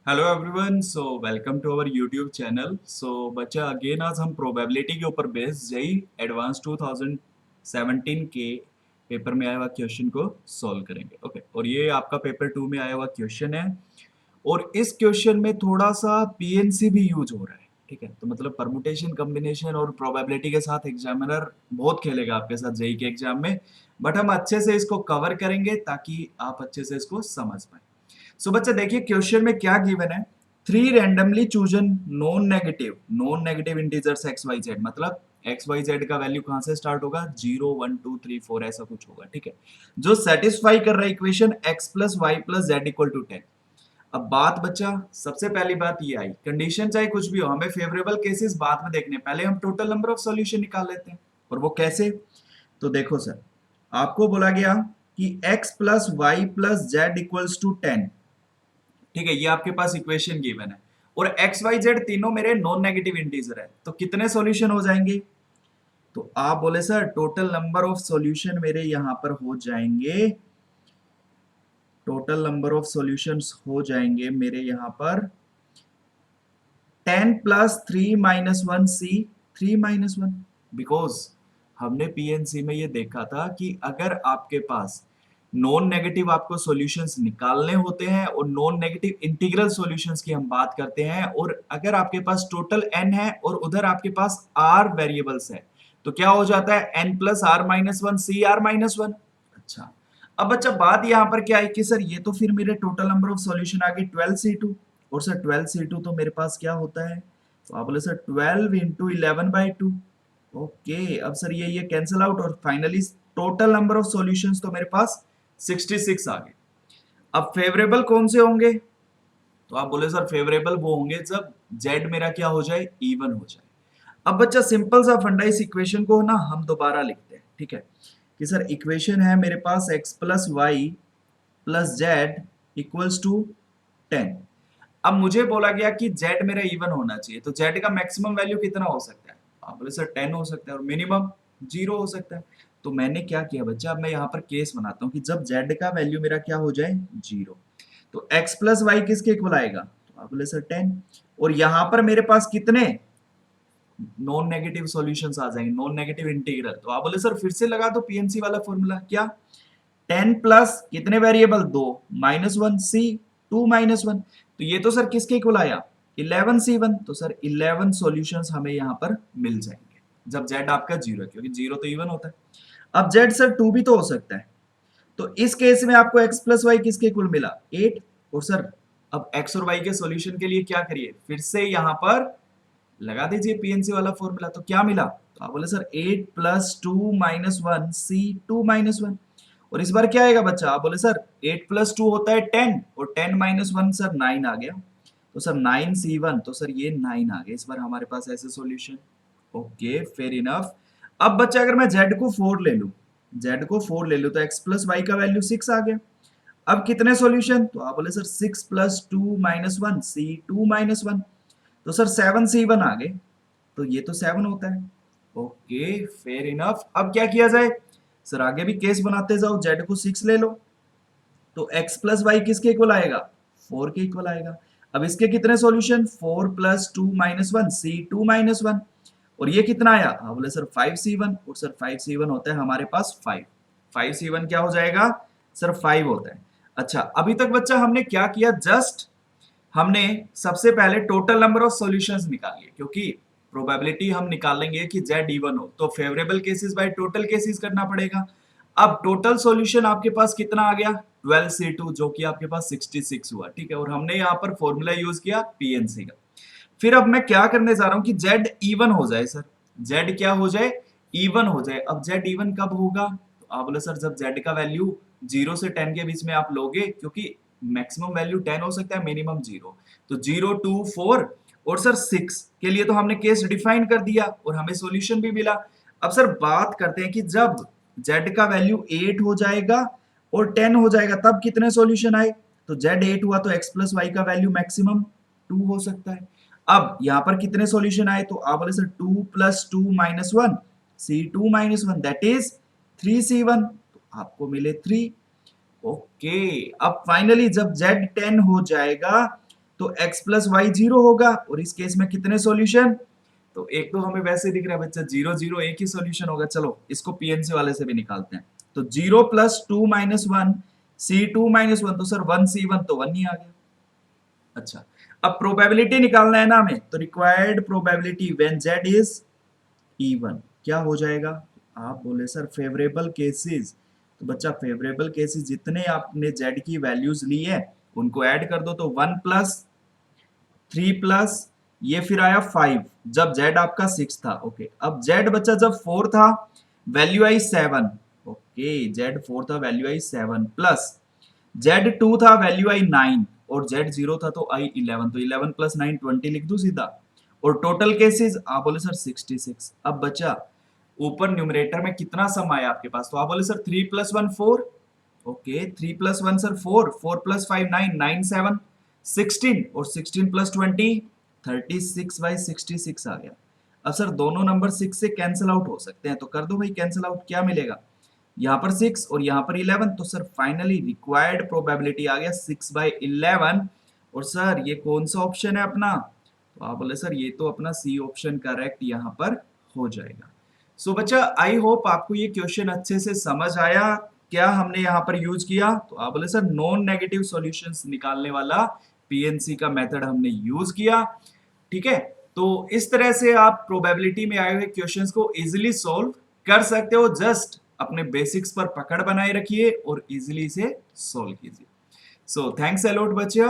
Hello everyone, so welcome to our YouTube channel. So बच्चा again आज हम probability के ऊपर बेस्ड जेई एडवांस 2017 के पेपर में आया हुआ क्वेश्चन को सॉल्व करेंगे। ओके, और ये आपका पेपर 2 में आया हुआ क्वेश्चन है। और इस क्वेश्चन में थोड़ा सा पीएनसी भी यूज हो रहा है। ठीक है, तो मतलब परमुटेशन कॉम्बिनेशन और प्रोबेबिलिटी के साथ एग्जामिनर बहुत खेलेगा आपके साथ जेई के एग्जाम में। बट हम अच्छे से इसको कवर करेंगे ताकि आप अच्छे से इसको समझ पाए। सो बच्चा देखिए क्वेश्चन में क्या गिवन है। Three randomly chosen non negative integers X Y Z, मतलब एक्स वाई जेड का वैल्यू कहां से स्टार्ट होगा, 0 1 2 3 4 ऐसा कुछ होगा। ठीक है, जो सेटिस्फाई कर रहा है equation X plus Y plus Z equal to 10। अब बात बच्चा, सबसे पहली बात ये आई, कंडीशन चाहे कुछ भी हो, हमें फेवरेबल केसेस बाद में देखने, पहले हम टोटल नंबर ऑफ सॉल्यूशन निकाल लेते हैं। और वो कैसे? तो देखो सर, आपको बोला गया कि x plus Y plus Z equals to 10। ठीक है, ये आपके पास इक्वेशन गिवन है और एक्स वाई जेड तीनों मेरे नॉन नेगेटिव इंटीजर है, तो कितने सॉल्यूशन हो जाएंगे? तो आप बोले sir total number of solution मेरे यहां पर हो जाएंगे, टोटल नंबर ऑफ सॉल्यूशंस हो जाएंगे मेरे यहां पर 10 प्लस 3 - 1 सी 3 - 1, बिकॉज हमने पीएनसी में ये देखा था कि अगर आपके पास नॉन नेगेटिव आपको सॉल्यूशंस निकालने होते हैं और नॉन नेगेटिव इंटीग्रल सॉल्यूशंस की हम बात करते हैं, और अगर आपके पास टोटल n है और उधर आपके पास r वेरिएबल्स है, तो क्या हो जाता है n plus R minus one C R minus one. अच्छा, अब बच्चा बात यहां पर क्या है कि सर ये तो फिर मेरे टोटल नंबर ऑफ सॉल्यूशन आ गए 12c2, और सर 12c2 तो मेरे पास क्या होता है, तो आप बोले सर 12 इंटू 11/2। ओके, अब सर ये कैंसिल आउट और finally total number of solutions तो मेरे पास 66 आ गए। अब फेवरेबल कौन से होंगे? तो आप बोले सर फेवरेबल वो होंगे जब जेड मेरा क्या हो जाए, इवन हो जाए। अब बच्चा सिंपल सा फंडा, इस इक्वेशन को ना हम दोबारा लिखते हैं। ठीक है, कि सर इक्वेशन है मेरे पास x plus Y plus Z equals to 10। अब मुझे बोला गया कि z मेरा इवन होना चाहिए, तो z का मैक्सिमम वैल्यू कितना हो सकता है? आप बोले सर 10 हो सकता है और मिनिमम 0 हो सकता है। तो मैंने क्या किया बच्चा, अब मैं यहाँ पर केस बनाता हूँ कि जब z का वैल्यू मेरा क्या हो जाए, 0, तो x प्लस वाई किसके इक्वल आएगा, तो आप बोले सर 10। और यहाँ पर मेरे पास कितने नॉन नेगेटिव सॉल्यूशंस आ जाएंगे, नॉन नेगेटिव इंटीग्रल। तो आप बोले सर फिर से लगा दो पीएनसी वाला फॉर्मूला, क्या 10 प्लस कितने वेरिएबल, 2 -1 सी 2 - 1, तो ये तो सर किसके इक्वल आया, 11c1। तो सर 11 सॉल्यूशंस हमें यहाँ पर मिल जाएंगे जब z आपका 0 है, क्योंकि 0 तो इवन होता है। अब z सर 2 भी तो हो सकता है, तो इस केस में आपको x प्लस वाई किसके इक्वल मिला, 8। और सर अब x और y के सॉल्यूशन के लिए क्या करिए, फिर से यहाँ पर लगा दीजिए पीएनसी वाला फॉर्मूला। तो क्या मिला, तो आप बोले सर 8 प्लस 2 - 1 सी 2 - 1। और इस बार क्या आएगा बच्चा, आप बोले सर 8 प्लस 2 होता है 10 और 10 - 1 सर 9 आ गया, तो सर 9c1, तो सर ये 9 आ गया इस बार हमारे पास ऐसे सॉल्यूशन। Okay, fair enough. अब बच्चा अगर मैं z को 4 ले लूं, z को 4 ले लूं तो x प्लस वाई का वैल्यू 6 आ गया। अब कितने सॉल्यूशन, तो आप बोले सर 6 प्लस 2 - 1 सी 2 - 1, तो सर 7c1 आ गए, तो ये तो 7 होता है। Okay, fair enough. अब क्या किया जाए, सर आगे भी केस बनाते जाओ, z को 6 ले लो, तो x प्लस वाई किसके इक्वल आएगा, 4 के इक्वल आएगा। अब इसके कितने सॉल्यूशन, 4 प्लस 2 - 1 सी 2 - 1, और ये कितना आया, हाँ बोले सर 5c1, और सर 5c1 होता है हमारे पास 5, 5c1 क्या हो जाएगा, सर 5 होता है। अच्छा, अभी तक बच्चा हमने क्या किया, जस्ट हमने सबसे पहले टोटल नंबर ऑफ सॉल्यूशंस निकालिए, क्योंकि प्रोबेबिलिटी हम निकालेंगे कि z इवन हो तो favourable cases by total cases करना पड़ेगा। अब टोटल सॉल्यूशन आपके पास कितना आ गया, 12c2, जो कि आपके पास 66 हुआ। ठीक है, और हमने यहाँ पर फॉर्मूला यूज किया पीएनसी का। फिर अब मैं क्या करने जा रहा हूँ कि z इवन हो जाए सर, z क्या हो जाए, इवन हो जाए। अब z इवन कब होगा, तो आप बोले सर जब z का वैल्यू 0 से 10 के बीच में आप लोगे, क्योंकि मैक्सिमम वैल्यू 10 हो सकता है, मिनिमम 0, तो 0 2 4 और सर 6 के लिए तो हमने केस डिफाइन कर दिया और हमें सॉल्यूशन भी मिला। अब सर बात करते हैं कि जब z का वैल्यू 8 हो जाएगा और 10 हो जाएगा तब कितने सॉल्यूशन आए, तो z 8 हुआ तो x प्लस वाई का वैल्यू मैक्सिमम 2 हो सकता है। अब यहाँ पर कितने सॉल्यूशन आए, तो आप बोले sir 2 plus 2 - 1 C 2 - 1 that is 3c1, तो आपको मिले 3। ओके, अब फाइनली जब z 10 हो जाएगा तो x प्लस वाई 0 होगा, और इस केस में कितने सॉल्यूशन, तो एक तो हमें वैसे दिख रहा है बच्चा 0 0, एक ही सॉल्यूशन होगा। चलो इसको पीएनसी वाले से भी निकालते हैं। तो 0 प्लस 2 माइनस 1 C2 माइनस 1, तो सर 1C1 तो 1 ही आ गया। अच्छा, अब प्रोबेबिलिटी निकालना है ना हमें, तो required probability when z is even क्या हो जाएगा, आप बोले सर फेवरेबल केसेस, तो बच्चा फेवरेबल केसेस जितने आपने z की वैल्यूज ली है उनको ऐड कर दो, तो 1 प्लस 3 प्लस ये फिर आया 5 जब z आपका 6 था। ओके, अब z बच्चा जब 4 था वैल्यू आई 7। ओके, z 4 था वैल्यू आई 7 प्लस Z2 था वैल्यू आई 9 और Z0 था तो आई 11, तो 11 प्लस 9 20 लिख दूं सीधा। और टोटल केसेस आप बोले सर 66। अब बचा ऊपर न्यूमरेटर में कितना सम आया आपके पास, तो आप बोले sir 3 plus 1 4। Okay, 3 plus 1 sir 4, 4 plus 5 9, 9 7 16 और 16 प्लस 20 36 बाई 66 आ गया। अब सर दोनों नंबर 6 से कैंसिल आउट हो सकते हैं, तो कर दो भाई कैंसिल आउट, क्या मिलेगा, यहाँ पर 6 और यहाँ पर 11, तो सर फाइनली रिक्वायर्ड प्रोबेबिलिटी आ गया 6/11। और सर ये कौन सा ऑप्शन है अपना, तो आप बोले सर ये तो अपना सी ऑप्शन करेक्ट यहाँ पर हो जाएगा। सो बच्चा आई होप आपको ये क्वेश्चन अच्छे से समझ आया। क्या हमने यहाँ पर यूज किया, तो आप बोले सर नॉन नेगेटिव सॉल्यूशंस निकालने वाला पीएनसी का मेथड हमने यूज किया। ठीक है, तो इस तरह से आप प्रोबेबिलिटी में आए हुए क्वेश्चंस को इजीली सॉल्व कर सकते हो। जस्ट अपने बेसिक्स पर पकड़ बनाए रखिए और इजीली इसे सॉल्व कीजिए। सो थैंक्स अ लॉट बच्चा।